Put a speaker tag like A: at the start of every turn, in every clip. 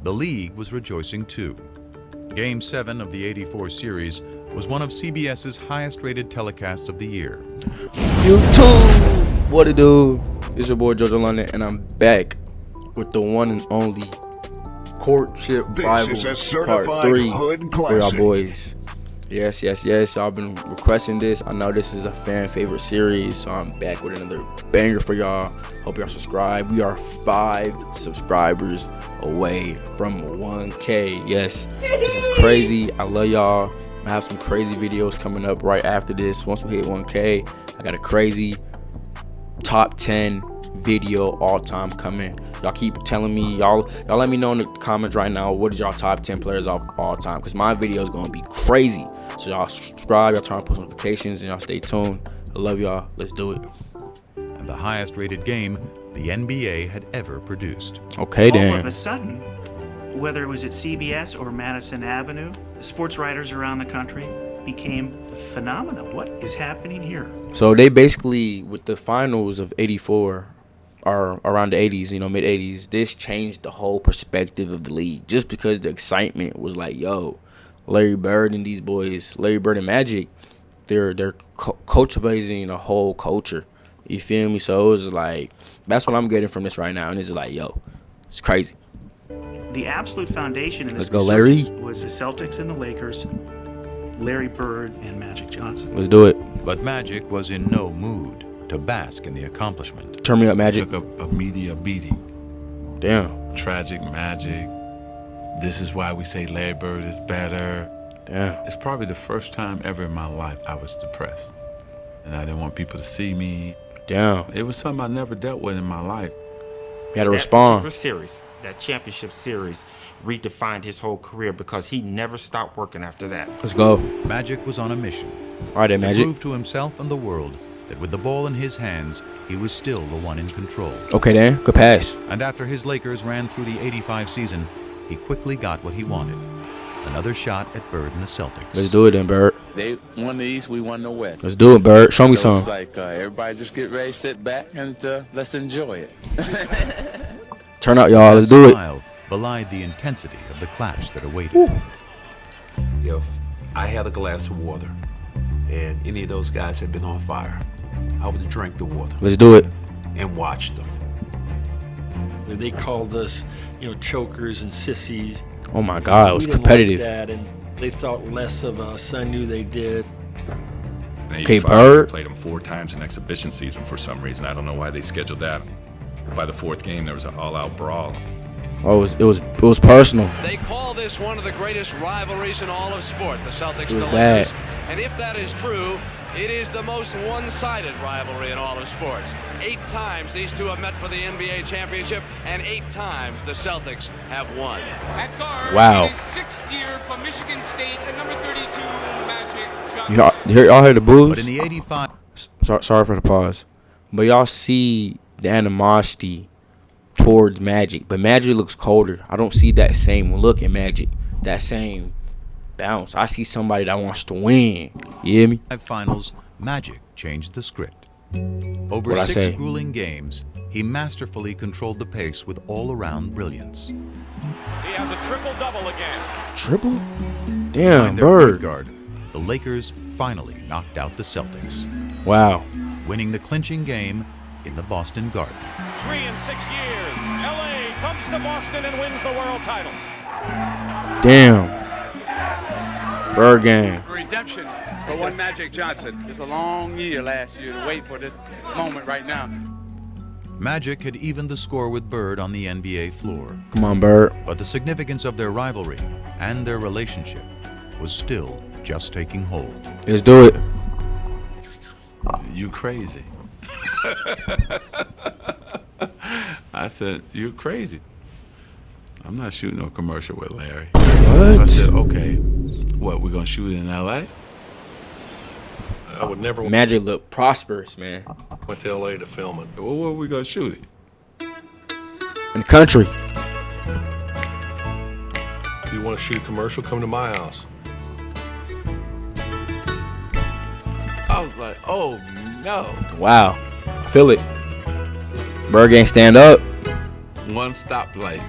A: The league was rejoicing too. Game 7 of the '84 series was one of CBS's highest-rated telecasts of the year.
B: YouTube, what it do? It's your boy JoJo London, and I'm back with the one and only Courtship Rivals Part 3 for y'all boys. Yes. Y'all been requesting this. I know this is a fan favorite series, so I'm back with another banger for y'all. Hope y'all subscribe. We are 5 subscribers away from 1K. Yes, this is crazy. I love y'all. I have some crazy videos coming up right after this. Once we hit 1K, I got a crazy top 10 video all time coming. Y'all keep telling me, y'all let me know in the comments right now, what is y'all top 10 players of all time, because my video is gonna be crazy. So y'all subscribe, y'all turn on post notifications, and y'all stay tuned. I love y'all. Let's do it.
A: And the highest rated game the NBA had ever produced.
B: Okay, then.
C: All of a sudden, whether it was at CBS or Madison Avenue, sports writers around the country became phenomena. What is happening here?
B: So they basically, with the finals of '84 or around the '80s, mid '80s, this changed the whole perspective of the league. Just because the excitement was like, yo, Larry Bird and these boys, Larry Bird and Magic, they're cultivating a whole culture. You feel me? So it was like, that's what I'm getting from this right now, and it's just like, yo, it's crazy.
C: The absolute foundation in this
B: Let's go, Larry.
C: Was the Celtics and the Lakers, Larry Bird and Magic Johnson.
B: Let's do it.
A: But Magic was in no mood to bask in the accomplishment.
B: Turn me up, Magic.
D: Took a media beating.
B: Damn.
D: Tragic Magic. This is why we say Larry Bird is better.
B: Damn.
D: It's probably the first time ever in my life I was depressed. And I didn't want people to see me.
B: Damn.
D: It was something I never dealt with in my life.
B: You had to respond.
E: That championship series redefined his whole career because he never stopped working after that.
B: Let's go.
A: Magic was on a mission.
B: All right, then,
A: To
B: Magic.
A: prove to himself and the world that with the ball in his hands, he was still the one in control.
B: Okay, then. Good pass.
A: And after his Lakers ran through the '85 season, he quickly got what he wanted. Another shot at Bird and the Celtics.
B: Let's do it then, Bird.
F: They won the East, we won the West.
B: Let's do it, Bird. Show me
F: So
B: some.
F: it's like everybody just get ready, sit back, and let's enjoy it.
B: Turn up, y'all. Let's do it.
A: Smile belied the intensity of the clash that awaited.
B: Woo.
G: If I had a glass of water and any of those guys had been on fire, I would have drank the water
B: Let's do it.
G: and watched them.
H: They called us, chokers and sissies.
B: Oh my God, it was
H: We didn't
B: competitive.
H: like that, and they thought less of us. I knew they did.
B: Okay, Bird.
I: Played them 4 times in exhibition season for some reason. I don't know why they scheduled that. By the 4th game, there was an all-out brawl.
B: Oh, it was personal.
J: They call this one of the greatest rivalries in all of sport, the Celtics
B: It was
J: and the Lakers.
B: bad.
J: And if that is true, it is the most one-sided rivalry in all of sports. 8 times these two have met for the NBA championship, and 8 times the Celtics have won.
K: At guard,
B: Wow.
K: in his 6th year from Michigan State, at number 32, Magic Johnson.
B: Y'all heard the boos?
A: But in the '85,
B: Sorry for the pause. But y'all see the animosity towards Magic. But Magic looks colder. I don't see that same look in Magic. That same bounce. I see somebody that wants to win. You hear me?
A: finals, Magic changed the script. Over
B: What'd I
A: 6
B: say?
A: grueling games, he masterfully controlled the pace with all-around brilliance.
K: He has a triple-double again.
B: Triple?
A: Behind
B: Damn,
A: their
B: Bird.
A: point guard, the Lakers finally knocked out the Celtics,
B: Wow.
A: winning the clinching game in the Boston Garden.
K: 3 in 6 years. L.A. comes to Boston and wins the world title.
B: Damn. Bird game.
L: Redemption for one Magic Johnson. It's a long year last year to wait for this moment right now.
A: Magic had evened the score with Bird on the NBA floor,
B: Come on, Bird.
A: but the significance of their rivalry and their relationship was still just taking hold.
B: Let's do it.
D: You crazy. I said, you crazy. I'm not shooting no commercial with Larry. So I said, okay, what, we're going to shoot it in L.A.?
M: I would never
B: Magic look prosperous, man.
M: went to LA to film it.
D: Well, where are we going to shoot it?
B: In the country.
M: If you want to shoot a commercial, come to my house.
D: I was like, oh, no.
B: Wow. I feel it. Bird game stand up.
D: One stoplight.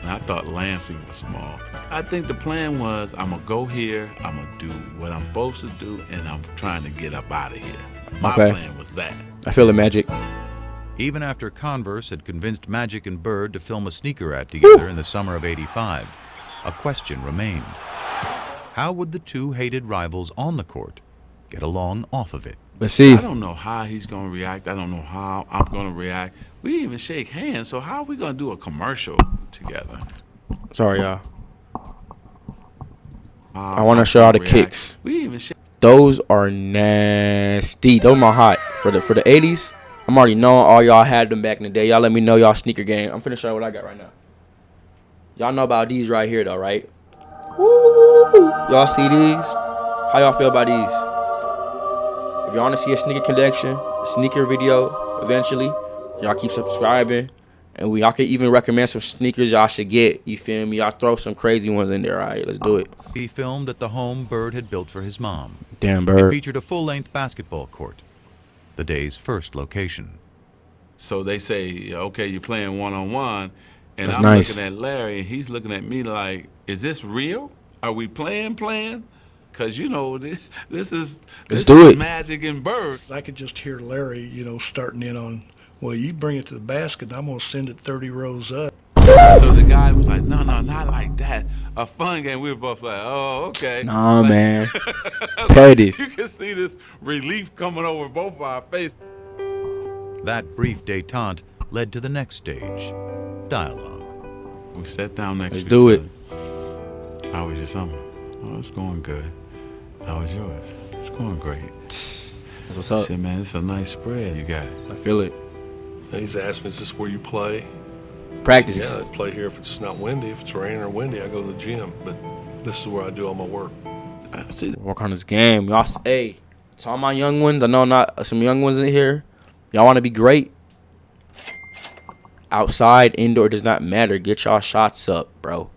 D: And I thought Lansing was small. I think the plan was, I'm gonna go here, I'm gonna do what I'm supposed to do, and I'm trying to get up out of here. My plan was that.
B: I feel it, Magic.
A: Even after Converse had convinced Magic and Bird to film a sneaker ad together in the summer of '85, a question remained. How would the two hated rivals on the court get along off of it?
B: Let's see.
D: I don't know how he's going to react. I don't know how I'm going to react. We didn't even shake hands, so how are we going to do a commercial together?
B: Sorry, y'all. I want to show y'all the kicks.
D: We didn't even shake.
B: Those are nasty. Those are hot. For the 80s, I'm already knowing all y'all had them back in the day. Y'all let me know y'all sneaker game. I'm finna show you what I got right now. Y'all know about these right here, though, right? Woo! Y'all see these? How y'all feel about these? If y'all want to see a sneaker collection, a sneaker video, eventually, y'all keep subscribing. And y'all can even recommend some sneakers y'all should get. You feel me? Y'all throw some crazy ones in there. All right, let's do it.
A: He filmed at the home Bird had built for his mom.
B: Damn, Bird.
A: It featured a full-length basketball court, the day's first location.
D: So they say, okay, you're playing one-on-one, and
B: That's
D: I'm
B: nice.
D: looking at Larry, and he's looking at me like, is this real? Are we playing? Because, you know, this is Magic and Bird.
N: I could just hear Larry, you know, starting in on, well, you bring it to the basket, and I'm going to send it 30 rows up.
D: So the guy was like, no, not like that. A fun game. We were both like, oh, okay.
B: Nah,
D: like,
B: man. Petty.
D: You can see this relief coming over both of our faces.
A: That brief détente led to the next stage, dialogue.
D: We sat down next
B: Let's
D: to
B: do
D: each
B: it.
D: other. How was your summer? Oh, it's going good. How was yours? It's going great.
B: That's what's up.
D: I said, man, it's a nice spread you got.
B: I feel it.
M: And he's asked me, is this where you play?
B: Practice.
M: Yeah, I play here if it's not windy. If it's raining or windy, I go to the gym. But this is where I do all my work.
D: I see.
B: Work on this game. Y'all, hey, to all my young ones, I know not some young ones in here. Y'all want to be great? Outside, indoor, does not matter. Get y'all shots up, bro.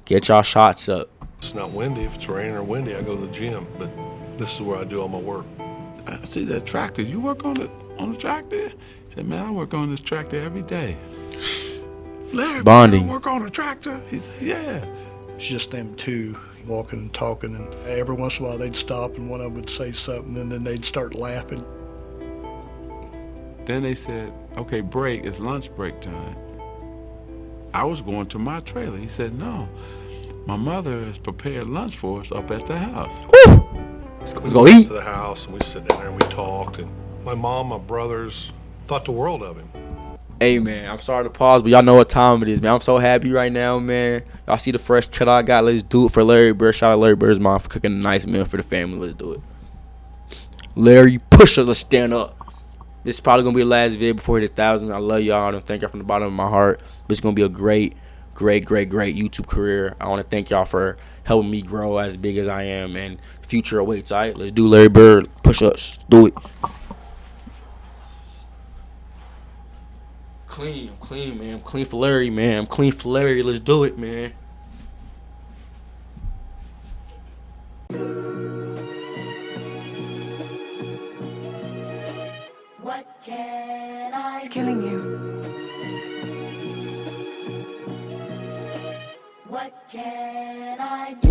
B: Get y'all shots up.
M: If it's not windy. If it's raining or windy, I go to the gym. But this is where I do all my work.
D: I see that tractor. You work on the tractor? He said, man, I work on this tractor every day. Larry,
B: Bonding.
D: you work on a tractor? He said, yeah.
N: It's just them two walking and talking, and every once in a while they'd stop and one of them would say something, and then they'd start laughing.
D: Then they said, okay, break, it's lunch break time. I was going to my trailer. He said, no, my mother has prepared lunch for us up at the house.
B: Woo! Let's go eat.
M: To the house, and we sit down there and we talked. And my mom, my brothers thought the world of him.
B: Hey, man, I'm sorry to pause, but y'all know what time it is, man. I'm so happy right now, man. Y'all see the fresh cut I got. Let's do it for Larry Bird. Shout out Larry Bird's mom for cooking a nice meal for the family. Let's do it. Larry, push us. Let's stand up. This is probably going to be the last video before we hit 1,000. I love y'all. I thank y'all from the bottom of my heart. But it's going to be a great YouTube career. I want to thank y'all for helping me grow as big as I am. And future awaits, all right? Let's do Larry Bird. Push us. Do it. Clean. I'm clean, man. I'm clean for Larry, man. I'm clean for Larry. Let's do it, man.
O: What can I do? It's killing you. What can I do?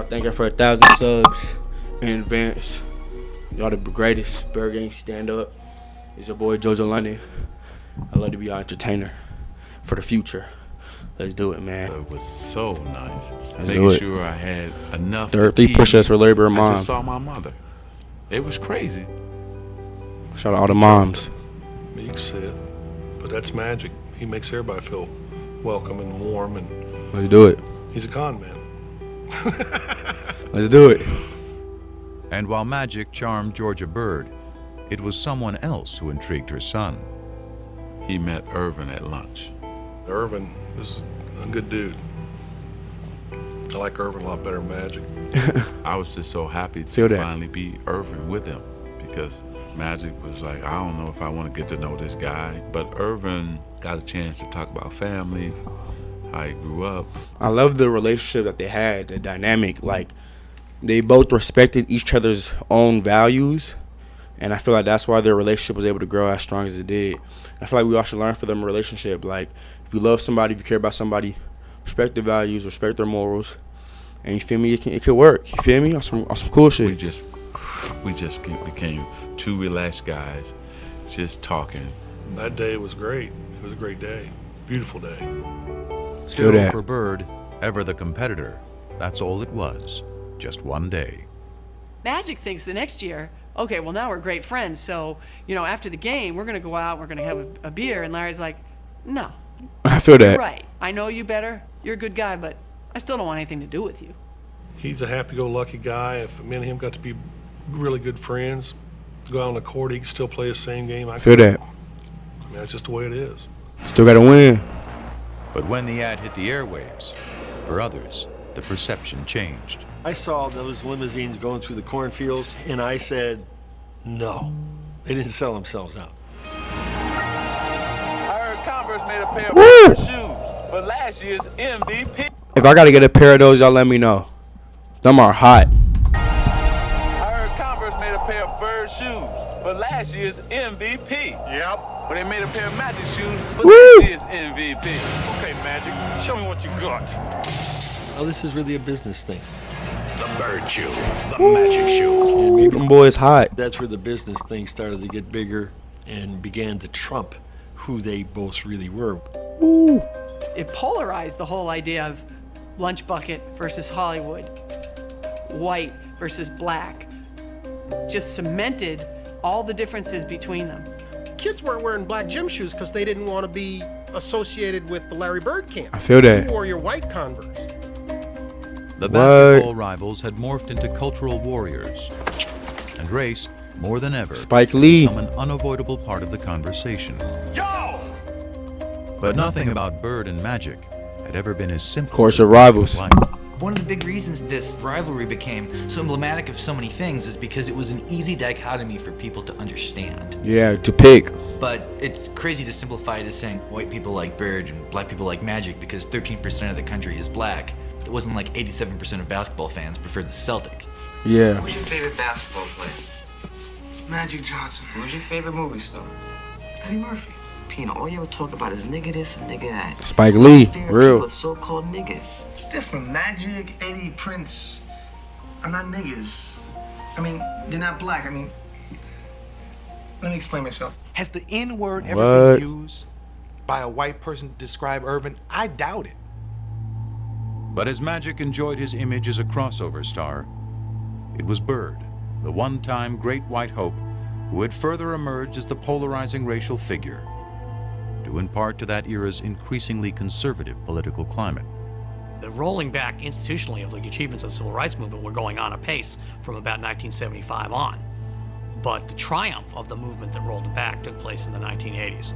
B: Thank you for 1,000 subs in advance. Y'all the greatest. Bird Gang stand up. It's your boy JoJo London. I love to be an entertainer for the future. Let's do it, man.
D: It was so nice.
B: Let's do
D: Making
B: it.
D: sure I had enough.
B: Third, 3 push-ups for Larry Bird
D: I
B: mom.
D: just saw my mother. It was crazy.
B: Shout out all the moms.
M: You can see it. But that's Magic. He makes everybody feel welcome and warm. And
B: Let's do it.
M: he's a con man.
B: Let's do it.
A: And while Magic charmed Georgia Bird, it was someone else who intrigued her son.
D: He met Irvin at lunch.
M: Irvin is a good dude. I like Irvin a lot better than Magic.
D: I was just so happy
B: Feel
D: to
B: that.
D: finally be Irvin with him because Magic was like, I don't know if I want to get to know this guy. But Irvin got a chance to talk about family, how he grew up.
B: I love the relationship that they had, the dynamic. Like, they both respected each other's own values, and I feel like that's why their relationship was able to grow as strong as it did. I feel like we all should learn from them a relationship. Like, if you love somebody, if you care about somebody, respect their values, respect their morals, and you feel me, it could work. You feel me? On some cool shit.
D: We just became two relaxed guys, just talking.
M: That day was great. It was a great day. Beautiful day.
A: Still, for Bird, ever the competitor, that's all it was. Just one day.
P: Magic thinks the next year, okay, well, now we're great friends, so, after the game, we're going to go out, we're going to have a beer, and Larry's like, no.
B: I feel that.
P: You're right. I know you better. You're a good guy, but I still don't want anything to do with you.
M: He's a happy-go-lucky guy. If me and him got to be really good friends, go out on the court, he can still play the same game. I
B: feel that.
M: I mean, that's just the way it is.
B: Still got to win.
A: But when the ad hit the airwaves, for others, the perception changed.
H: I saw those limousines going through the cornfields, and I said, no. They didn't sell themselves out.
F: I heard Converse made a pair of shoes for last year's MVP.
B: If I got to get a pair of those, y'all let me know. Them are hot.
F: I heard Converse made a pair of Bird shoes for last year's MVP. Yep. But they made a pair of Magic shoes for this year's MVP. Okay, Magic, show me what you got.
H: Oh, this is really a business thing.
F: The Bird shoe, the Magic shoe.
B: Them boys hot.
H: That's where the business thing started to get bigger and began to trump who they both really were.
P: It polarized the whole idea of lunch bucket versus Hollywood, white versus black. Just cemented all the differences between them.
Q: Kids weren't wearing black gym shoes because they didn't want to be associated with the Larry Bird camp.
B: I feel that.
Q: You wore your white Converse.
A: The basketball rivals had morphed into cultural warriors, and race, more than ever,
B: Spike Lee,
A: become an unavoidable part of the conversation.
F: Yo!
A: But nothing about Bird and Magic had ever been as simple.
B: Courtship rivals.
R: One of the big reasons this rivalry became so emblematic of so many things is because it was an easy dichotomy for people to understand.
B: Yeah, to pick.
R: But it's crazy to simplify it as saying white people like Bird and black people like Magic because 13% of the country is black. But it wasn't like 87% of basketball fans preferred the Celtics.
B: Yeah.
S: Who's your favorite basketball player? Magic Johnson. Who's your favorite movie star? Eddie Murphy. Pina, all you ever talk about is nigga this and nigga that.
B: Spike Lee, real.
S: So-called niggas. It's different. Magic, Eddie, Prince are not niggas. I mean, they're not black. I mean, let me explain myself.
T: Has the N-word ever been used by a white person to describe Irvin? I doubt it.
A: But as Magic enjoyed his image as a crossover star, it was Bird, the one-time great white hope, who had further emerged as the polarizing racial figure, due in part to that era's increasingly conservative political climate.
U: The rolling back institutionally of the achievements of the civil rights movement were going on apace from about 1975 on. But the triumph of the movement that rolled it back took place in the 1980s.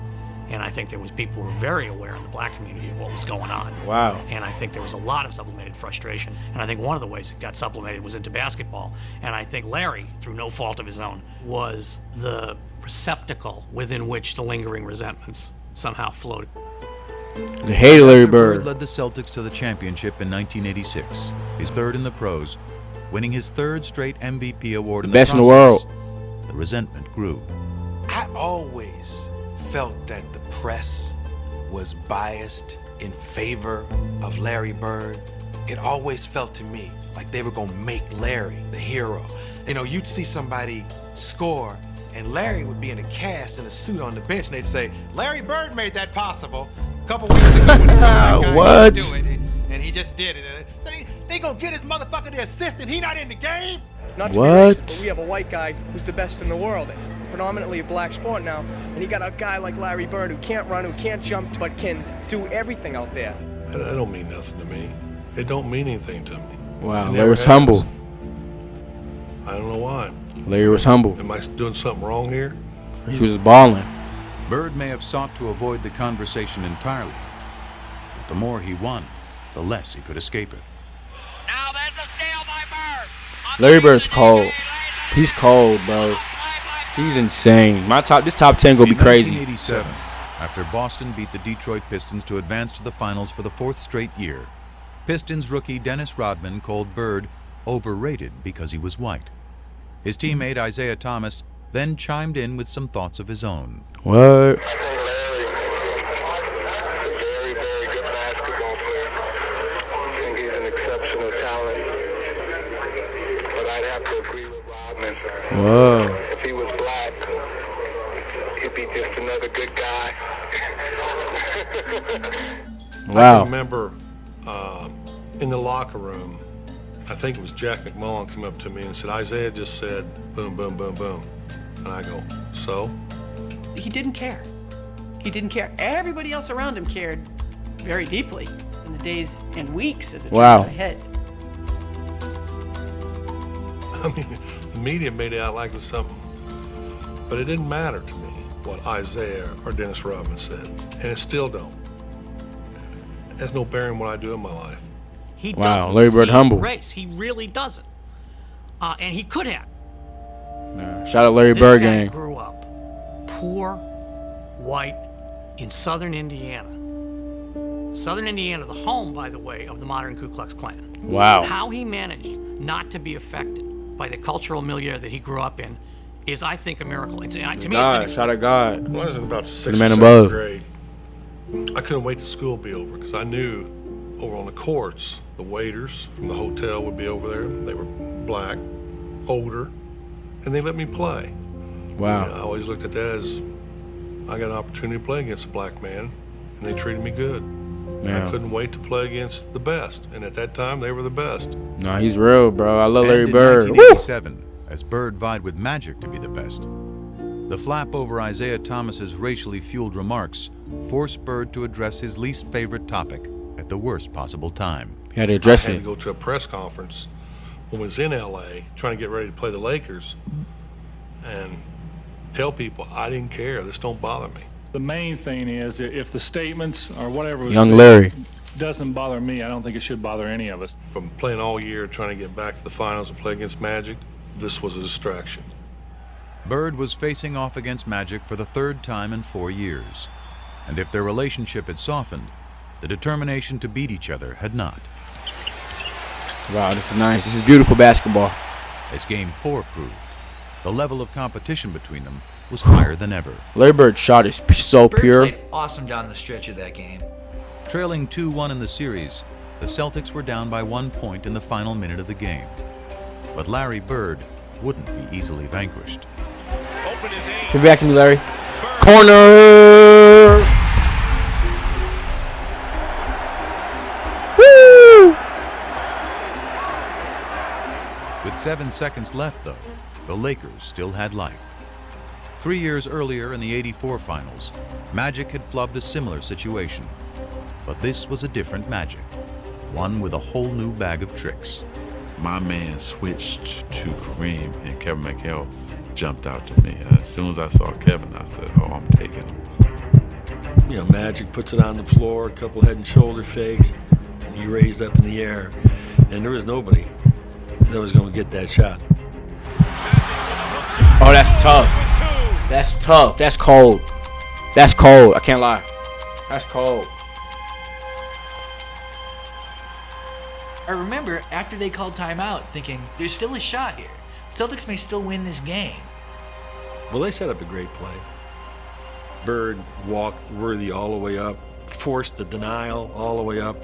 U: And I think there was people who were very aware in the black community of what was going on.
B: Wow.
U: And I think there was a lot of sublimated frustration. And I think one of the ways it got sublimated was into basketball. And I think Larry, through no fault of his own, was the receptacle within which the lingering resentments somehow floated.
B: They hated Larry Bird.
A: Led the Celtics to the championship in 1986, his third in the pros, winning his third straight MVP award in the
B: best in the
A: process.
B: world.
A: The resentment grew.
T: I always felt that the press was biased in favor of Larry Bird. It always felt to me like they were gonna make Larry the hero. You know, you'd see somebody score and Larry would be in a cast in a suit on the bench and they'd say, Larry Bird made that possible a couple weeks ago when he told that guy
B: What?
T: to do it, and he just did it. They gonna get his motherfucker the assist and he not in the game?
V: Not to be
B: What?
V: racist, but we have a white guy who's the best in the world. It's predominantly a black sport now, and you got a guy like Larry Bird who can't run, who can't jump, but can do everything out there.
M: That don't mean nothing to me. It don't mean anything to me.
B: Wow,
M: It
B: Larry
M: never
B: was
M: has.
B: humble.
M: I don't know why.
B: Larry was humble.
M: Am I doing something wrong here?
B: He was balling.
A: Bird may have sought to avoid the conversation entirely, but the more he won, the less he could escape it.
B: Larry Bird's cold. He's cold, bro. He's insane. This top 10 gonna be crazy.
A: In 1987, after Boston beat the Detroit Pistons to advance to the finals for the 4th straight year, Pistons rookie Dennis Rodman called Bird overrated because he was white. His teammate Isaiah Thomas then chimed in with some thoughts of his own.
B: What? Whoa.
C: If he was black, he'd be just another good guy.
B: Wow.
M: I remember in the locker room, I think it was Jack McMullen came up to me and said, Isaiah just said, boom, boom, boom, boom. And I go, so?
P: He didn't care. He didn't care. Everybody else around him cared very deeply in the days and weeks as it turned ahead.
M: I mean, the media made it out like it was something, but it didn't matter to me what Isaiah or Dennis Rodman said, and it still don't. It has no bearing what I do in my life.
U: He
B: Wow,
U: doesn't
B: Larry Bird
U: see
B: humble.
U: race. He really doesn't. And he could have.
B: Shout out Larry Bird
U: This guy
B: gang.
U: grew up poor, white, in southern Indiana. Southern Indiana, the home, by the way, of the modern Ku Klux Klan.
B: Wow.
U: How he managed not to be affected by the cultural milieu that he grew up in is, I think, a miracle. It's, to me,
B: God,
U: it's
B: shout out God.
M: When I was in about
B: To
M: 6th
B: the
M: or
B: man
M: 7th
B: above.
M: grade, I couldn't wait till school to be over because I knew over on the courts, the waiters from the hotel would be over there. They were black, older, and they let me play.
B: Wow.
M: And I always looked at that as I got an opportunity to play against a black man, and they treated me good.
B: Yeah.
M: I couldn't wait to play against the best, and at that time, they were the best.
B: Nah, he's real, bro. I love Larry
A: And in
B: Bird.
A: 1987, as Bird vied with Magic to be the best, the flap over Isaiah Thomas's racially fueled remarks forced Bird to address his least favorite topic at the worst possible time.
B: He had to address
M: I
B: it.
M: had to go to a press conference when I was in LA trying to get ready to play the Lakers and tell people I didn't care. This don't bother me.
E: The main thing is if the statements or whatever was
B: Young
E: said
B: Larry.
E: doesn't bother me, I don't think it should bother any of us.
M: From playing all year, trying to get back to the finals and play against Magic, this was a distraction.
A: Bird was facing off against Magic for the 3rd time in 4 years, and if their relationship had softened, the determination to beat each other had not.
B: Wow, this is nice. This is beautiful basketball.
A: As Game 4 proved, the level of competition between them was higher than ever.
B: Larry Bird's shot is so
R: Bird
B: pure.
R: played awesome down the stretch of that game.
A: Trailing 2-1 in the series, the Celtics were down by 1 point in the final minute of the game. But Larry Bird wouldn't be easily vanquished.
B: Give it back to me, Larry. Corner! Woo!
A: With 7 seconds left, though, the Lakers still had life. 3 years earlier in the '84 finals, Magic had flubbed a similar situation. But this was a different Magic, one with a whole new bag of tricks.
D: My man switched to Kareem, and Kevin McHale jumped out to me. As soon as I saw Kevin, I said, oh, I'm taking him.
H: You know, Magic puts it on the floor, a couple head and shoulder fakes, and he raised up in the air. And there was nobody that was going to get that shot.
B: Oh, that's tough. That's tough. That's cold. That's cold. I can't lie. That's cold.
R: I remember after they called timeout thinking, there's still a shot here. Celtics may still win this game.
H: Well, they set up a great play. Bird walked Worthy all the way up, forced the denial all the way up.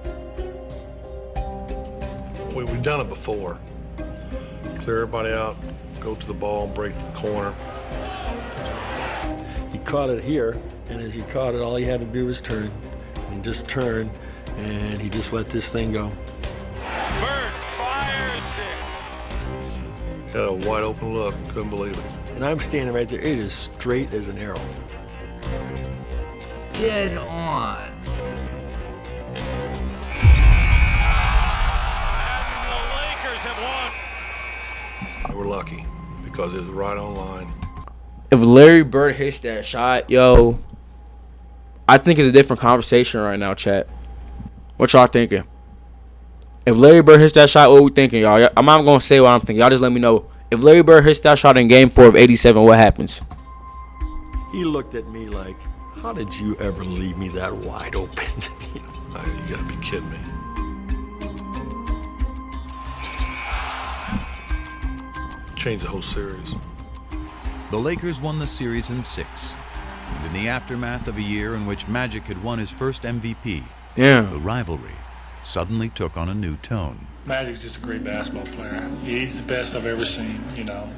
M: We've done it before. Clear everybody out, go to the ball and break the corner.
H: He caught it here, and as he caught it, all he had to do was turn. And he just turned, and he just let this thing go.
M: Had a wide open look, couldn't believe it.
H: And I'm standing right there. It is straight as an arrow.
R: Dead on.
M: We're lucky because it was right on line.
B: If Larry Bird hits that shot, yo, I think it's a different conversation right now, chat. What y'all thinking? If Larry Bird hits that shot, what we thinking, y'all? I'm not going to say what I'm thinking. Y'all just let me know If Larry Bird hits that shot in Game 4 of '87, what happens?
H: He looked at me like, how did you ever leave me that wide open?
M: You gotta be kidding me. Change the whole series.
A: The Lakers won the series in 6. And in the aftermath of a year in which Magic had won his first MVP, the rivalry suddenly took on a new tone.
E: Magic's just a great basketball player. He's the best I've ever seen, you know.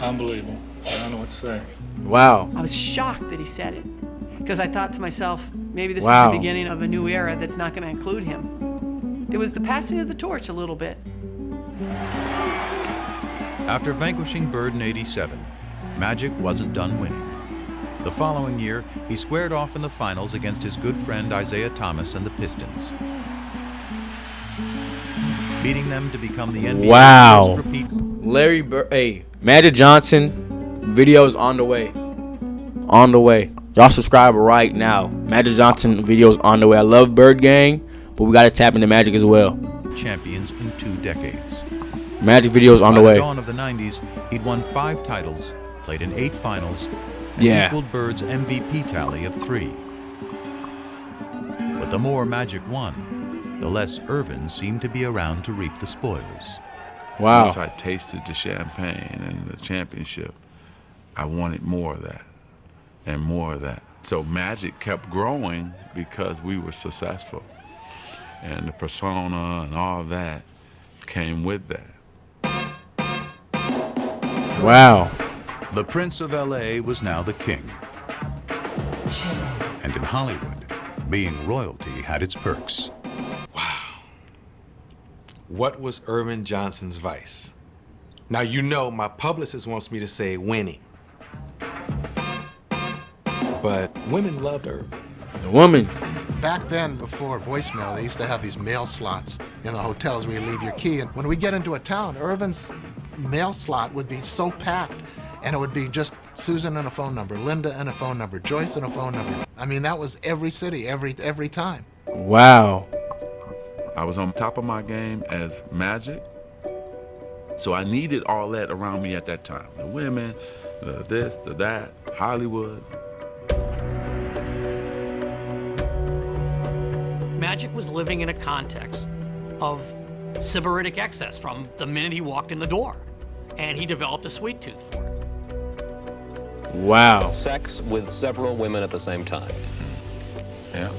E: Unbelievable. I don't know what to say.
B: Wow.
P: I was shocked that he said it, because I thought to myself, maybe this is the beginning of a new era that's not going to include him. It was the passing of the torch a little bit.
A: After vanquishing Bird in '87, Magic wasn't done winning. The following year, he squared off in the finals against his good friend Isaiah Thomas and the Pistons, beating them to become the NBA's first repeat.
B: Larry Bird, hey, Magic Johnson, videos on the way. On the way. Y'all subscribe right now. Magic Johnson videos on the way. I love Bird Gang, but we gotta tap into Magic as well.
A: Champions in 2 decades.
B: Magic videos on the way.
A: By the dawn of the '90s, he'd won 5 titles, played in 8 finals, and equaled Bird's MVP tally of 3. But the more Magic won, the less Irvin seemed to be around to reap the spoils.
B: Wow.
D: Once I tasted the champagne and the championship, I wanted more of that and more of that. So Magic kept growing because we were successful. And the persona and all that came with that.
B: Wow.
A: The Prince of LA was now the king. And in Hollywood, being royalty had its perks.
T: What was Irvin Johnson's vice? Now, you know my publicist wants me to say winning. But women loved Irvin.
B: The woman.
G: Back then, before voicemail, they used to have these mail slots in the hotels where you leave your key. And when we get into a town, Irvin's mail slot would be so packed, and it would be just Susan and a phone number, Linda and a phone number, Joyce and a phone number. I mean, that was every city, every time.
B: Wow.
D: I was on top of my game as Magic, so I needed all that around me at that time. The women, the this, the that, Hollywood.
U: Magic was living in a context of sybaritic excess from the minute he walked in the door, and he developed a sweet tooth for it.
B: Wow.
I: Sex with several women at the same time.
D: Yeah.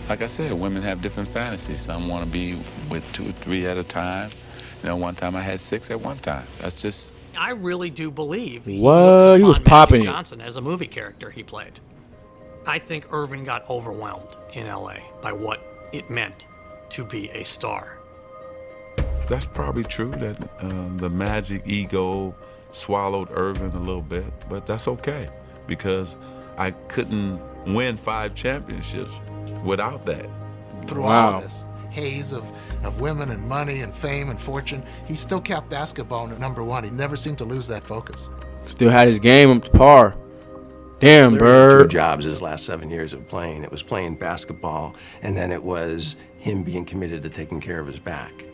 D: Like I said, women have different fantasies. Some want to be with 2 or 3 at a time. You know, one time I had 6 at one time. That's just...
U: I really do believe he
B: was popping.
U: Magic Johnson as a movie character he played. I think Irvin got overwhelmed in LA by what it meant to be a star.
D: That's probably true that the Magic ego swallowed Irvin a little bit, but that's okay because I couldn't win 5 championships without that.
G: Through all this haze of women and money and fame and fortune, he still kept basketball at #1. He never seemed to lose that focus.
B: Still had his game up to par. Damn,
W: Larry
B: Bird.
W: had 2 jobs his last 7 years of playing. It was playing basketball, and then it was him being committed to taking care of his back.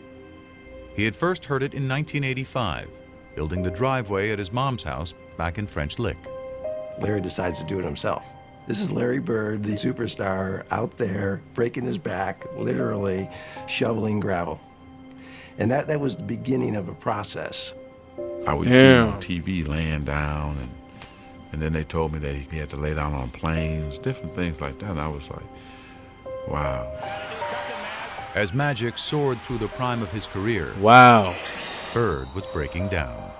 A: He had first heard it in 1985, building the driveway at his mom's house back in French Lick.
W: Larry decides to do it himself. This is Larry Bird, the superstar, out there breaking his back, literally shoveling gravel. And that was the beginning of a process.
D: I would see him on TV laying down, and then they told me that he had to lay down on planes, different things like that. And I was like, wow.
A: As Magic soared through the prime of his career, Bird was breaking down.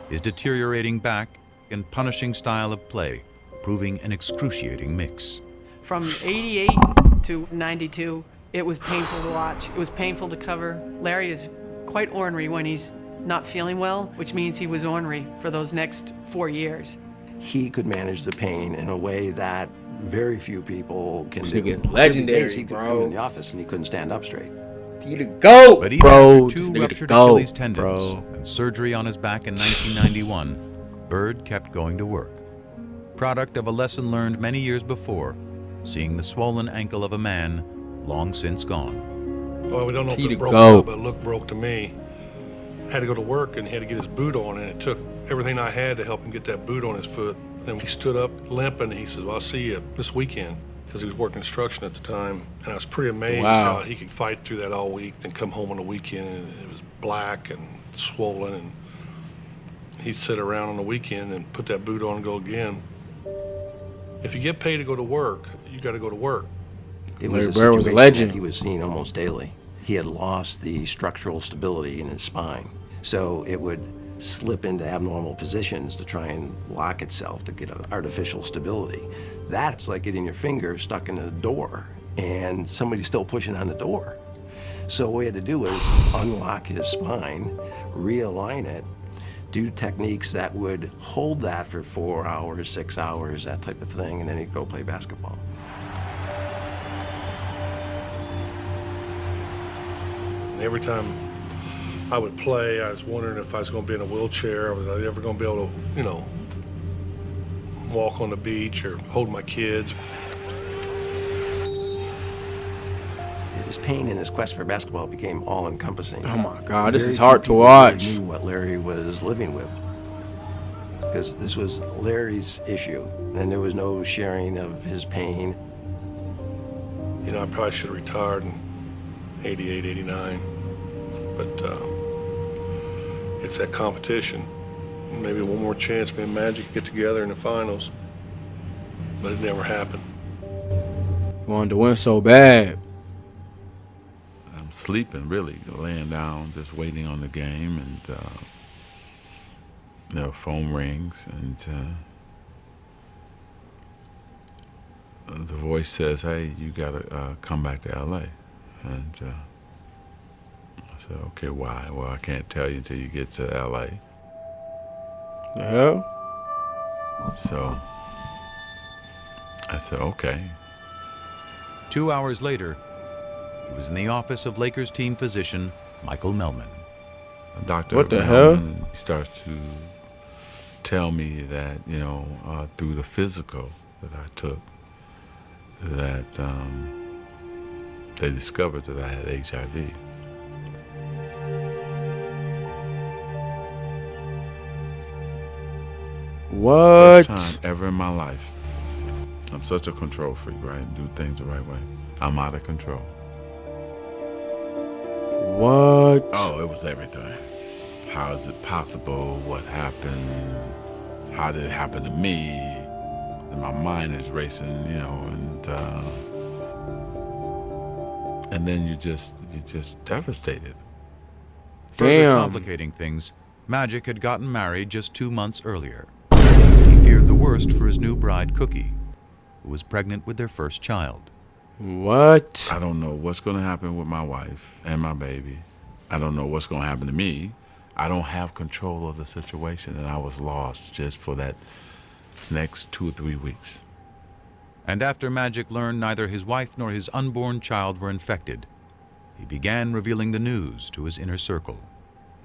A: His deteriorating back and punishing style of play proving an excruciating mix.
P: From 88 to 92, it was painful to watch. It was painful to cover. Larry is quite ornery when he's not feeling well, which means he was ornery for those next 4 years.
W: He could manage the pain in a way that very few people can
B: This
W: do.
B: nigga's legendary,
W: He could
B: bro.
W: come in the office and he couldn't stand up straight.
B: He the GOAT,
A: But even
B: bro.
A: after
B: This
A: 2
B: nigga the
A: ruptured
B: GOAT,
A: Achilles tendons
B: bro.
A: and surgery on his back in 1991, Bird kept going to work. Product of a lesson learned many years before, seeing the swollen ankle of a man long since gone.
M: Well, we don't know if
B: He
M: it
B: the
M: broke
B: GOAT.
M: out, but it looked broke to me. I had to go to work and he had to get his boot on, and it took everything I had to help him get that boot on his foot. Then he stood up limping, and he says, well, I'll see you this weekend, because he was working construction at the time. And I was pretty amazed
B: Wow.
M: how he could fight through that all week, then come home on the weekend, and it was black and swollen, and he'd sit around on the weekend and put that boot on and go again. If you get paid to go to work, you got to go to work.
W: It
B: Larry
W: was a
B: Bird was a
W: situation
B: legend.
W: that he was seeing almost daily. He had lost the structural stability in his spine, so it would slip into abnormal positions to try and lock itself to get an artificial stability. That's like getting your finger stuck in a door and somebody's still pushing on the door. So what we had to do was unlock his spine, realign it, do techniques that would hold that for 4 hours, 6 hours, that type of thing, and then he'd go play basketball.
M: And every time I would play, I was wondering if I was going to be in a wheelchair. Was I ever going to be able to, you know, walk on the beach or hold my kids?
W: His pain and his quest for basketball became all-encompassing.
B: Oh my God, this
W: Very
B: is hard to
W: few people
B: watch.
W: really knew what Larry was living with, because this was Larry's issue, and there was no sharing of his pain.
M: You know, I probably should have retired in 88, 89, but it's that competition. Maybe one more chance, me and Magic get together in the finals, but it never happened.
B: Wanted to win so bad.
D: I'm sleeping, really, laying down, just waiting on the game, and the phone rings, and the voice says, "Hey, you gotta come back to LA." And I said, "Okay, why?" "Well, I can't tell you until you get to LA."
B: The hell?
D: So I said, "Okay."
A: 2 hours later, he was in the office of Lakers team physician Michael Melman.
D: Dr.
B: What the hell?
D: Melman starts to tell me that, you know, through the physical that I took, that they discovered that I had HIV.
B: What?
D: First time ever in my life. I'm such a control freak, right? Do things the right way. I'm out of control.
B: What?
D: Oh, it was everything. How is it possible? What happened? How did it happen to me? And my mind is racing, you know, and then you're just devastated.
A: Further
B: Damn.
A: complicating things, Magic had gotten married just 2 months earlier. He feared the worst for his new bride, Cookie, who was pregnant with their first child.
B: What?
D: I don't know what's going to happen with my wife and my baby. I don't know what's going to happen to me. I don't have control of the situation, and I was lost just for that next 2 or 3 weeks.
A: And after Magic learned neither his wife nor his unborn child were infected, he began revealing the news to his inner circle.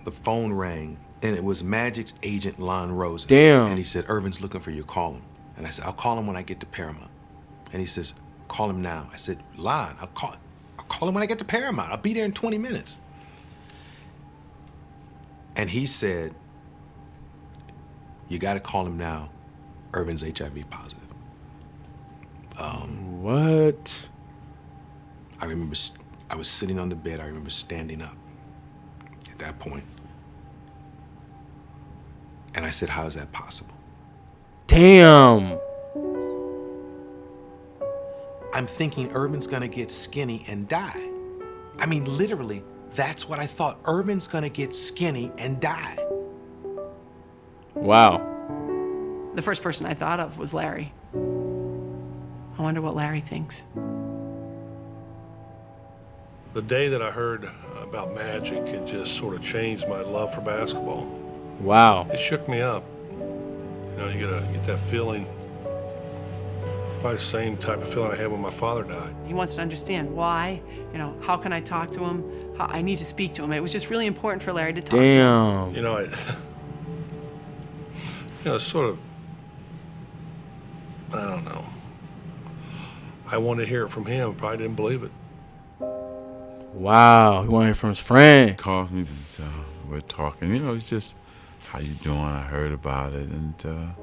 T: The phone rang, and it was Magic's agent, Lon Rosen.
B: Damn.
T: And he said, "Irvin's looking for you, call him." And I said, "I'll call him when I get to Paramount." And he says, "Call him now." I said, "Lon, I'll call him when I get to Paramount. I'll be there in 20 minutes. And he said, "You gotta call him now. Irvin's HIV positive."
B: What?
T: I remember I was sitting on the bed. I remember standing up at that point. And I said, "How is that possible?"
B: Damn.
T: I'm thinking Irvin's gonna get skinny and die. I mean, literally, that's what I thought. Irvin's gonna get skinny and die.
B: Wow.
P: The first person I thought of was Larry. I wonder what Larry thinks.
M: The day that I heard about Magic, it just sort of changed my love for basketball.
B: Wow.
M: It shook me up. You know, you get that feeling, probably the same type of feeling I had when my father died.
P: He wants to understand why, you know, how can I talk to him? How, I need to speak to him. It was just really important for Larry to talk to him.
B: Damn.
M: You know, it's sort of, I don't know. I wanted to hear it from him, probably didn't believe it.
B: Wow, he wanted to hear from his friend.
D: Calls me, we're talking. You know, it's just, how you doing? I heard about it, and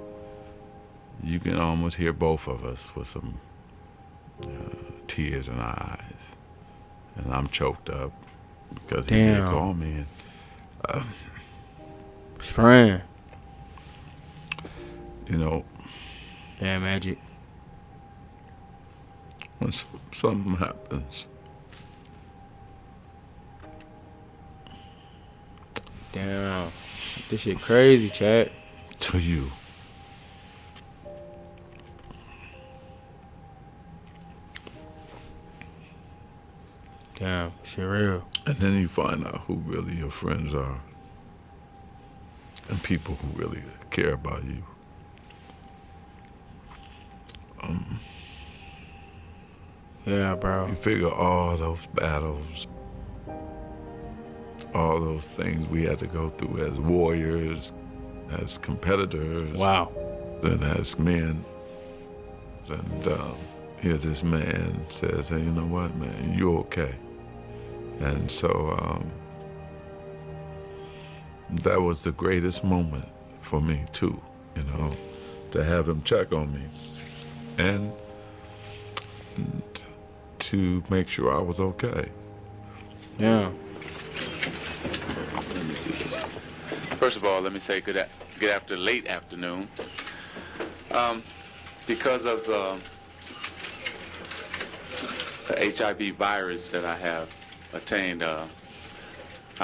D: you can almost hear both of us with some tears in our eyes, and I'm choked up because he did call me. And,
B: his friend.
D: You know.
B: Yeah, Magic.
D: When something happens,
B: damn, this shit crazy, Chad.
D: To you.
B: Damn, shit real.
D: And then you find out who really your friends are, and people who really care about you.
B: Yeah, bro.
D: You figure all those battles, all those things we had to go through as warriors, as competitors,
B: wow,
D: and as men. And here this man says, hey, you know what, man, you're okay. And so that was the greatest moment for me too, you know, to have him check on me and to make sure I was okay.
B: Yeah.
D: First of all, let me say good after late afternoon. Because of the HIV virus that I have attained, I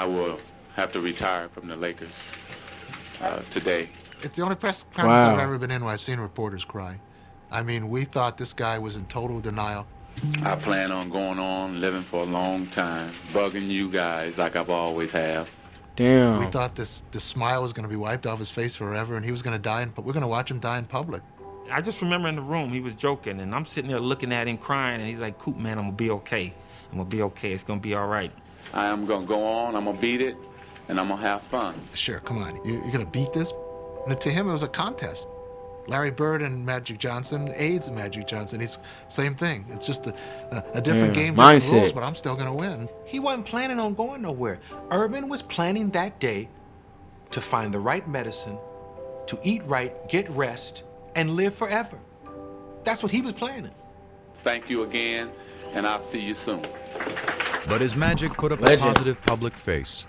D: will have to retire from the Lakers today.
G: It's the only press conference I've ever been in where I've seen reporters cry. I mean, we thought this guy was in total denial.
D: I plan on going on, living for a long time, bugging you guys like I've always have.
B: Damn.
G: We thought this smile was going to be wiped off his face forever, and he was going to die, but we're going to watch him die in public.
J: I just remember in the room, he was joking, and I'm sitting there looking at him crying, and he's like, Coop, man, I'm going to be okay. I'm going to be okay. It's going to be all right.
D: I am going to go on, I'm going to beat it, and I'm going to have fun.
G: Sure, come on. You're going to beat this? And to him, it was a contest. Larry Bird and Magic Johnson, AIDS and Magic Johnson, he's same thing. It's just a different game, different
B: mindset.
G: rules, but I'm still going to win.
T: He wasn't planning on going nowhere. Urban was planning that day to find the right medicine, to eat right, get rest, and live forever. That's what he was planning.
D: Thank you again, and I'll see you soon.
A: But as Magic put up a positive public face,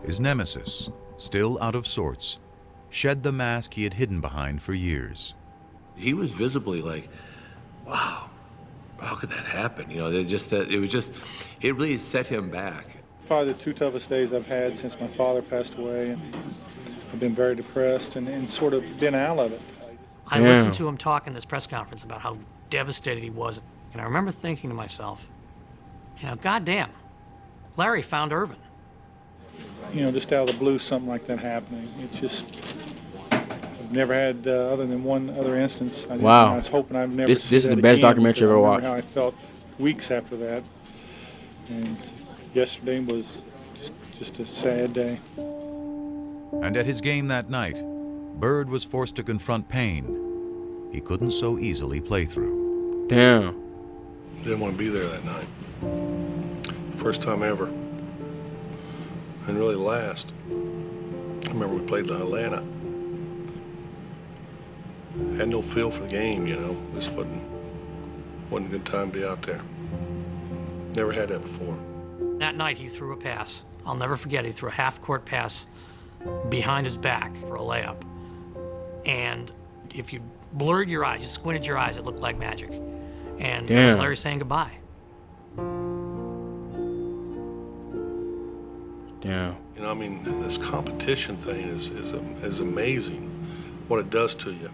A: his nemesis, still out of sorts, shed the mask he had hidden behind for years.
K: He was visibly like, wow, how could that happen? You know, it really set him back.
E: Probably the two toughest days I've had since my father passed away, and I've been very depressed and sort of been out of it.
U: I listened to him talk in this press conference about how devastated he was, and I remember thinking to myself, you know, goddamn, Larry found Irvin.
E: You know, just out of the blue, something like that happening. It's just, I've never had, other than one other instance. I was hoping I'd never
B: This is the best documentary I've ever watched.
E: How I felt weeks after that. And yesterday was just a sad day.
A: And at his game that night, Bird was forced to confront pain he couldn't so easily play through.
B: Damn.
M: Didn't want to be there that night. First time ever. And really last. I remember we played in Atlanta. Had no feel for the game, you know. This wasn't a good time to be out there. Never had that before.
U: That night he threw a pass. I'll never forget, he threw a half-court pass behind his back for a layup. And if you blurred your eyes, just squinted your eyes, it looked like magic. And that was Larry saying goodbye.
B: Yeah.
M: You know, I mean, this competition thing is amazing. What it does to you.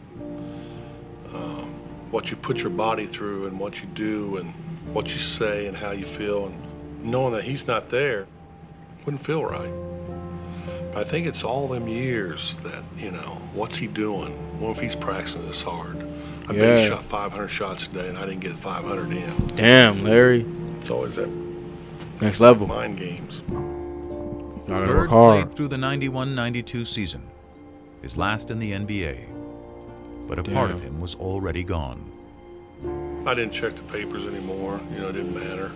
M: What you put your body through and what you do and what you say and how you feel, and knowing that he's not there wouldn't feel right. But I think it's all them years that, you know, what's he doing? What if he's practicing this hard? I bet he shot 500 shots a day and I didn't get 500 in.
B: Damn, Larry.
M: It's always that
B: next level.
M: Mind games.
A: Bird played through the 91-92 season, his last in the NBA. But a part of him was already gone.
M: I didn't check the papers anymore. You know, it didn't matter.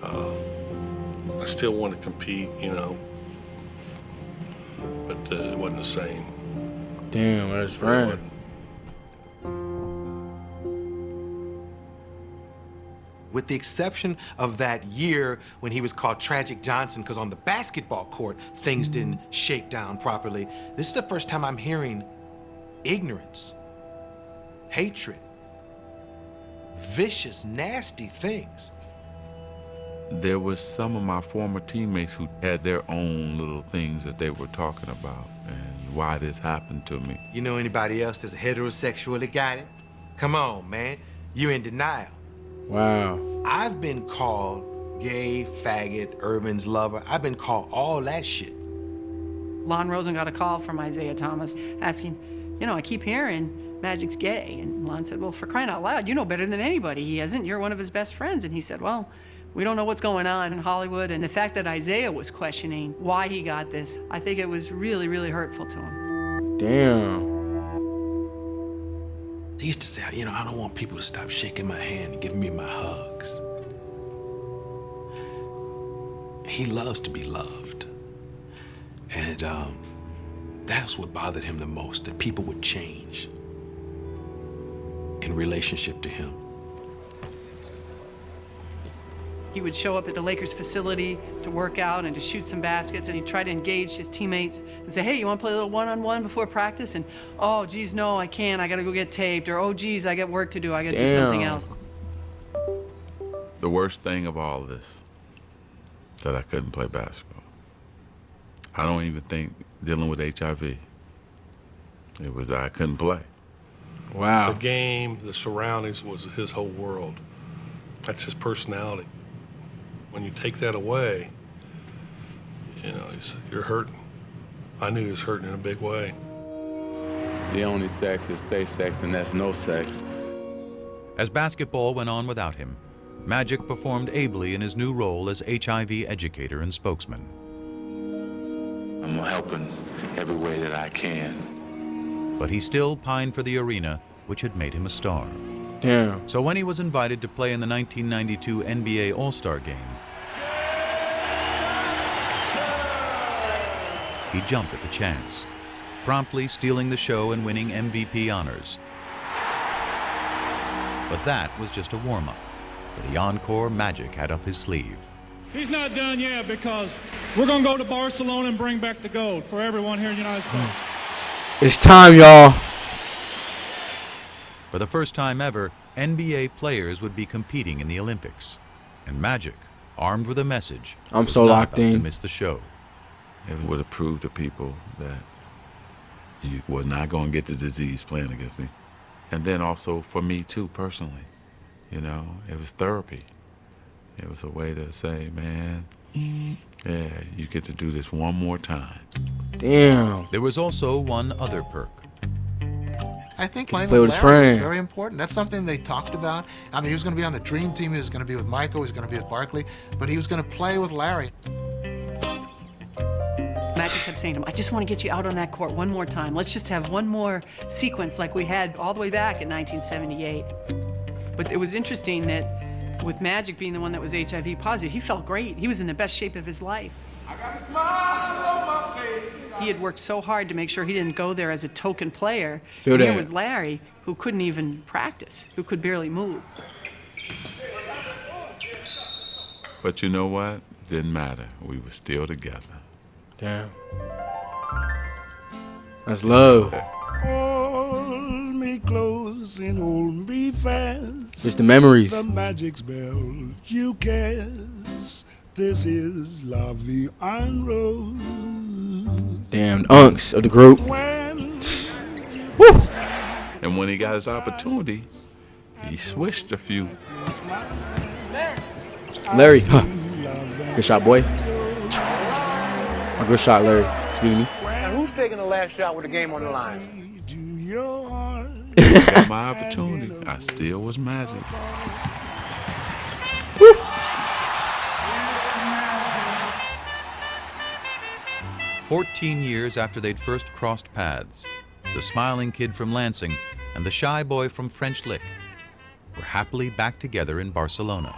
M: I still want to compete, you know, but it wasn't the same.
B: Damn, that's friend.
T: With the exception of that year when he was called Tragic Johnson, because on the basketball court, things didn't shake down properly, this is the first time I'm hearing ignorance, hatred, vicious, nasty things.
D: There was some of my former teammates who had their own little things that they were talking about and why this happened to me.
T: You know anybody else that's heterosexual that got it? Come on, man. You're in denial.
B: Wow.
T: I've been called gay, faggot, Urban's lover. I've been called all that shit.
P: Lon Rosen got a call from Isaiah Thomas asking, you know, I keep hearing Magic's gay. And Lon said, well, for crying out loud, you know better than anybody he isn't. You're one of his best friends. And he said, well, we don't know what's going on in Hollywood. And the fact that Isaiah was questioning why he got this, I think it was really, really hurtful to him.
B: Damn.
T: He used to say, you know, I don't want people to stop shaking my hand and giving me my hugs. He loves to be loved. And that's what bothered him the most, that people would change in relationship to him.
P: He would show up at the Lakers facility to work out and to shoot some baskets, and he'd try to engage his teammates and say, hey, you want to play a little one-on-one before practice? And, oh, geez, no, I can't. I got to go get taped. Or, oh, geez, I got work to do. I got to do something else.
D: The worst thing of all of this, that I couldn't play basketball. I don't even think dealing with HIV. It was I couldn't play.
B: Wow.
M: The game, the surroundings was his whole world. That's his personality. When you take that away, you know, you're hurting. I knew he was hurting in a big way.
L: The only sex is safe sex, and that's no sex.
A: As basketball went on without him, Magic performed ably in his new role as HIV educator and spokesman.
K: I'm helping every way that I can.
A: But he still pined for the arena, which had made him a star.
B: Damn.
A: So when he was invited to play in the 1992 NBA All-Star Game, he jumped at the chance, promptly stealing the show and winning MVP honors. But that was just a warm-up for the encore Magic had up his sleeve.
E: He's not done yet because we're going to go to Barcelona and bring back the gold for everyone here in the United States.
B: It's time, y'all.
A: For the first time ever, NBA players would be competing in the Olympics. And Magic, armed with a message,
B: I'm
A: was
B: so
A: not
B: locked
A: about to
B: in.
A: miss the show.
D: It would have proved to people that you were not going to get the disease playing against me. And then also for me too, personally, you know, it was therapy. It was a way to say, man, yeah, you get to do this one more time.
B: Damn.
A: There was also one other perk.
G: I think playing
B: play
G: with
B: with his
G: Larry
B: friend.
G: was very important. That's something they talked about. I mean, he was going to be on the Dream Team. He was going to be with Michael. He was going to be with Barkley. But he was going to play with Larry.
P: Magic kept saying to him, I just want to get you out on that court one more time. Let's just have one more sequence like we had all the way back in 1978. But it was interesting that with Magic being the one that was HIV positive, he felt great. He was in the best shape of his life. He had worked so hard to make sure he didn't go there as a token player.
B: Feel
P: And
B: that.
P: here was Larry, who couldn't even practice, who could barely move.
D: But you know what? Didn't matter. We were still together.
B: Damn. That's love.
N: Hold me close and hold me fast.
B: Just the memories.
N: The magic spell you cast. This is La Vie en Rose.
B: Damn, unks of the group. Woo!
D: And when he got his opportunity, he switched a few.
B: Larry, huh? Good shot, boy. Good shot, Larry. Excuse me.
O: Now, who's taking the last shot with the game on the line?
D: I got my opportunity. I still was Magic.
B: Woo.
A: – 14 years after they'd first crossed paths, the smiling kid from Lansing and the shy boy from French Lick were happily back together in Barcelona.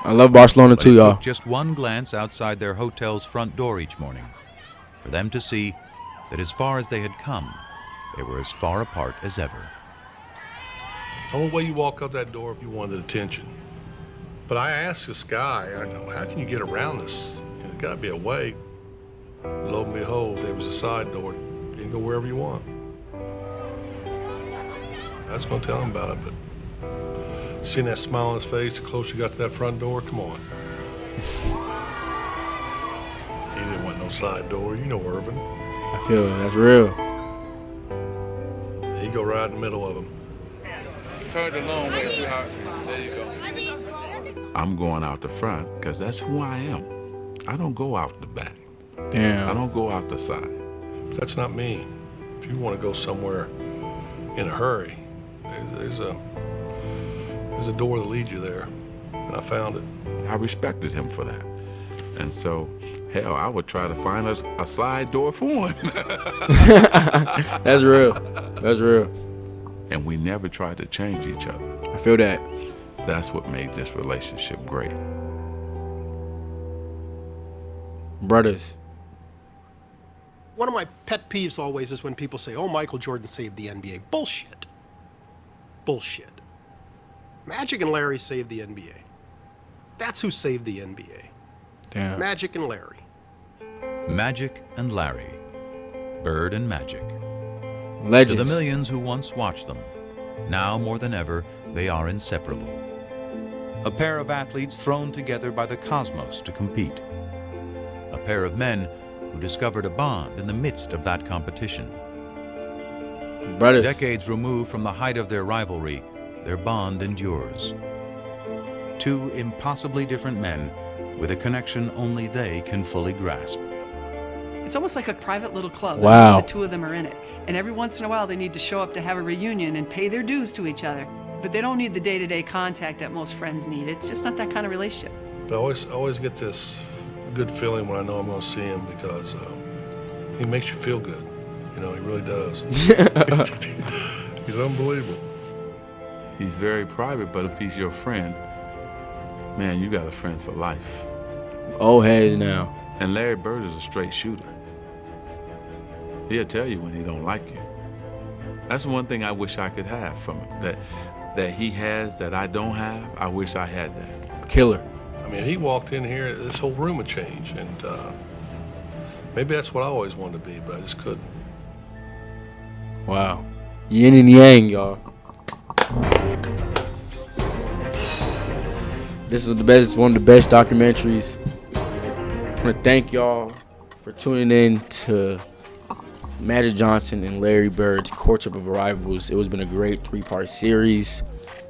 B: I love Barcelona
A: But
B: too,
A: it
B: y'all.
A: took just one glance outside their hotel's front door each morning for them to see that as far as they had come, they were as far apart as ever.
M: The only way you walk out that door if you wanted attention. But I asked this guy, I go, how can you get around this? There's got to be a way. Lo and behold, there was a side door. You can go wherever you want. I was going to tell him about it, but seeing that smile on his face, the closer you got to that front door, come on. He didn't want no side door. You know Irvin.
B: I feel it. That's real.
M: He go right in the middle of them.
L: Turn the long way, sweetheart. There you go.
D: I'm going out the front because that's who I am. I don't go out the back.
B: Damn.
D: I don't go out the side.
M: That's not me. If you want to go somewhere in a hurry, there's a door that leads you there, and I found it.
D: I respected him for that. And so, hell, I would try to find a side door for him.
B: That's real. That's real.
D: And we never tried to change each other.
B: I feel that.
D: That's what made this relationship great.
B: Brothers.
F: One of my pet peeves always is when people say, oh, Michael Jordan saved the NBA. Bullshit. Bullshit. Magic and Larry saved the NBA. That's who saved the NBA.
B: Damn.
F: Magic and Larry.
A: Magic and Larry. Bird and Magic.
B: Legends.
A: To the millions who once watched them, now more than ever, they are inseparable. A pair of athletes thrown together by the cosmos to compete. A pair of men who discovered a bond in the midst of that competition.
B: Brothers.
A: Decades removed from the height of their rivalry, their bond endures. Two impossibly different men with a connection only they can fully grasp.
P: It's almost like a private little club.
B: Wow.
P: The two of them are in it. And every once in a while they need to show up to have a reunion and pay their dues to each other. But they don't need the day-to-day contact that most friends need. It's just not that kind of relationship.
M: But I always get this good feeling when I know I'm going to see him because he makes you feel good. You know, he really does. He's unbelievable.
D: He's very private, but if he's your friend, man, you got a friend for life.
B: Old heads now.
D: And Larry Bird is a straight shooter. He'll tell you when he don't like you. That's one thing I wish I could have from him. That he has that I don't have, I wish I had that.
B: Killer.
M: I mean, he walked in here, this whole room would change. And maybe that's what I always wanted to be, but I just couldn't.
B: Wow. Yin and yang, y'all. This is one of the best documentaries. I want to thank y'all for tuning in to Magic Johnson and Larry Bird's Courtship of Rivals. It has been a great 3-part series.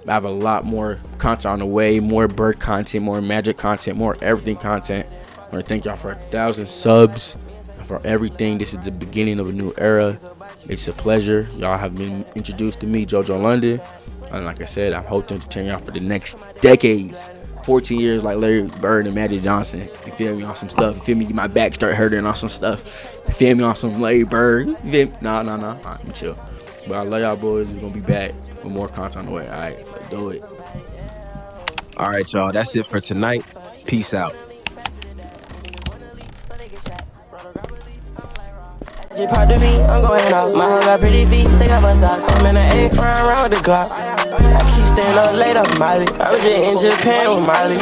B: I have a lot more content on the way, more Bird content, more Magic content, more everything content. I want to thank y'all for 1,000 subs, for everything. This is the beginning of a new era. It's a pleasure. Y'all have been introduced to me, JoJo London. And like I said, I hope to entertain y'all for the next decades. 14 years like Larry Bird and Magic Johnson. You feel me on some stuff? You feel me? My back start hurting on some stuff. You feel me on some Larry Bird? You feel me? Nah. Alright, I'm chill. But I love y'all boys. We're gonna be back with more content on the way. Alright, let's do it.
Q: Alright, y'all. That's it for tonight. Peace out.
S: Pardon me, I'm going out. My hoe got pretty feet, take off her socks. I'm in the 8 round with the clock. I keep staying up late off Miley. I was just in Japan with Miley.